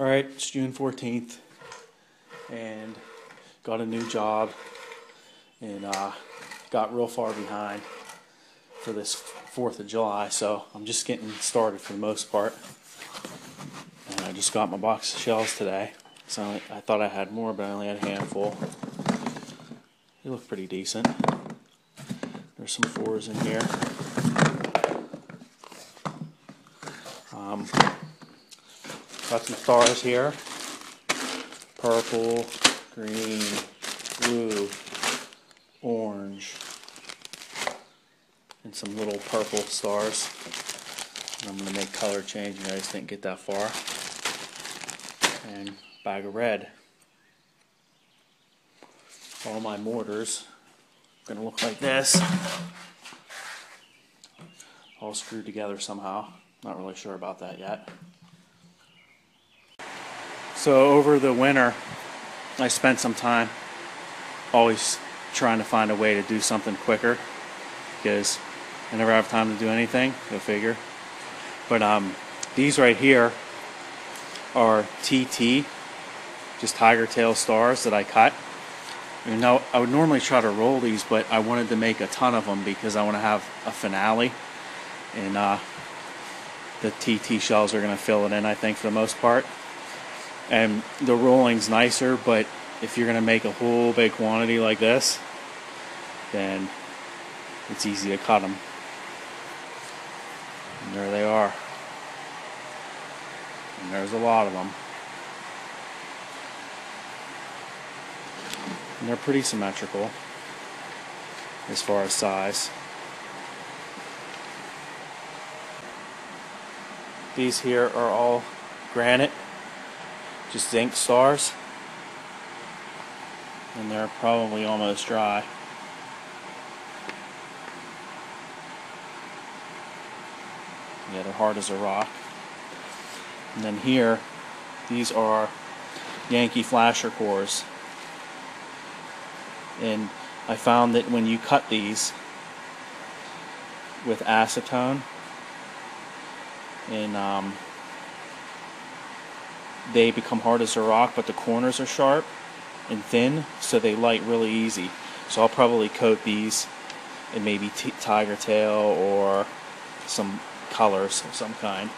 Alright, it's June 14th, and got a new job, and got real far behind for this 4th of July, so I'm just getting started for the most part. And I just got my box of shells today, so I thought I had more, but I only had a handful. They look pretty decent. There's some 4s in here. Got some stars here. Purple, green, blue, orange, and some little purple stars. And I'm going to make color changing. I just didn't get that far. And bag of red. All my mortars are going to look like this. All screwed together somehow. Not really sure about that yet. So over the winter, I spent some time always trying to find a way to do something quicker, because I never have time to do anything, go figure. But these right here are TT, just tiger tail stars that I cut. And now I would normally try to roll these, but I wanted to make a ton of them because I want to have a finale, and the TT shells are going to fill it in, I think, for the most part. And the rolling's nicer, but if you're going to make a whole big quantity like this, then it's easy to cut them. And there they are. And there's a lot of them. And they're pretty symmetrical as far as size. These here are all granite, just zinc stars, and they're probably almost dry. Yeah, they're hard as a rock. And then here, these are Yankee flasher cores. And I found that when you cut these with acetone, and they become hard as a rock, but the corners are sharp and thin, so they light really easy. So I'll probably coat these in maybe tiger tail or some colors of some kind.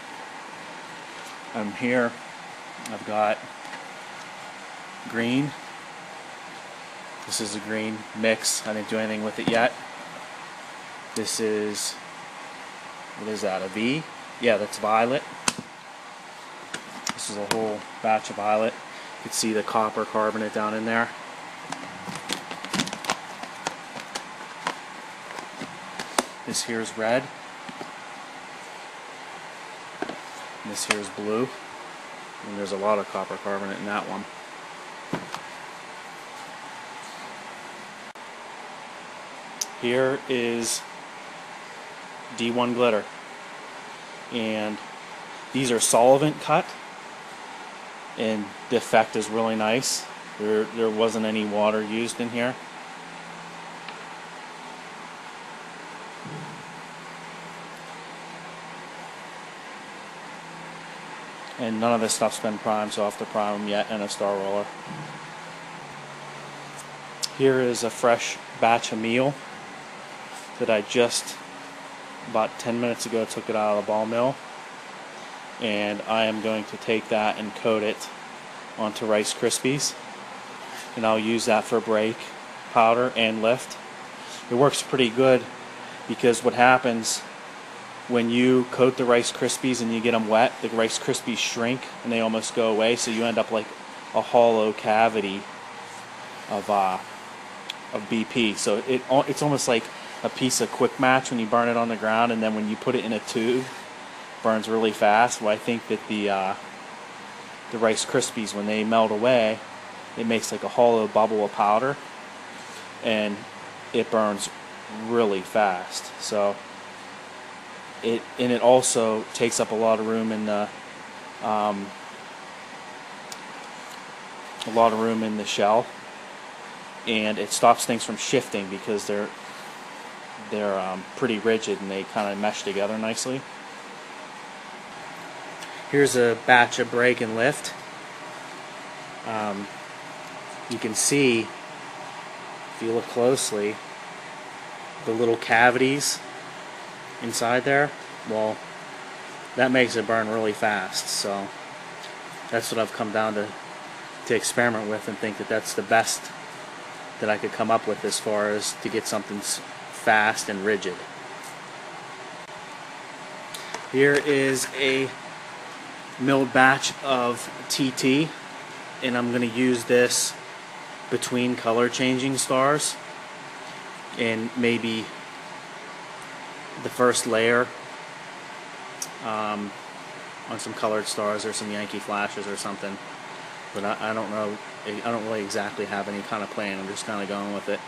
Here I've got green. This is a green mix. I didn't do anything with it yet. This is, what is that, a V? Yeah, that's violet. This is a whole batch of violet. You can see the copper carbonate down in there. This here is red. And this here is blue. And there's a lot of copper carbonate in that one. Here is D1 glitter. And these are solvent cut. And the effect is really nice. There wasn't any water used in here. And none of this stuff's been primed, so I'll have to prime them yet in a star roller. Here is a fresh batch of meal that I just about 10 minutes ago took it out of the ball mill. And I am going to take that and coat it onto Rice Krispies, and I'll use that for break powder and lift. It works pretty good because what happens when you coat the Rice Krispies and you get them wet, the Rice Krispies shrink and they almost go away, so you end up like a hollow cavity of BP. So it's almost like a piece of quick match when you burn it on the ground, and then when you put it in a tube, burns really fast. Well, I think that the Rice Krispies, when they melt away, it makes like a hollow bubble of powder, and it burns really fast. So it also takes up a lot of room in the shell, and it stops things from shifting because they're pretty rigid and they kind of mesh together nicely. Here's a batch of break and lift. You can see, if you look closely, the little cavities inside there. Well, that makes it burn really fast. So that's what I've come down to experiment with, and think that that's the best that I could come up with as far as to get something fast and rigid. Here is a milled batch of TT, and I'm going to use this between color changing stars, and maybe the first layer on some colored stars or some Yankee flashes or something. But I don't know, I don't really exactly have any kind of plan. I'm just kind of going with it.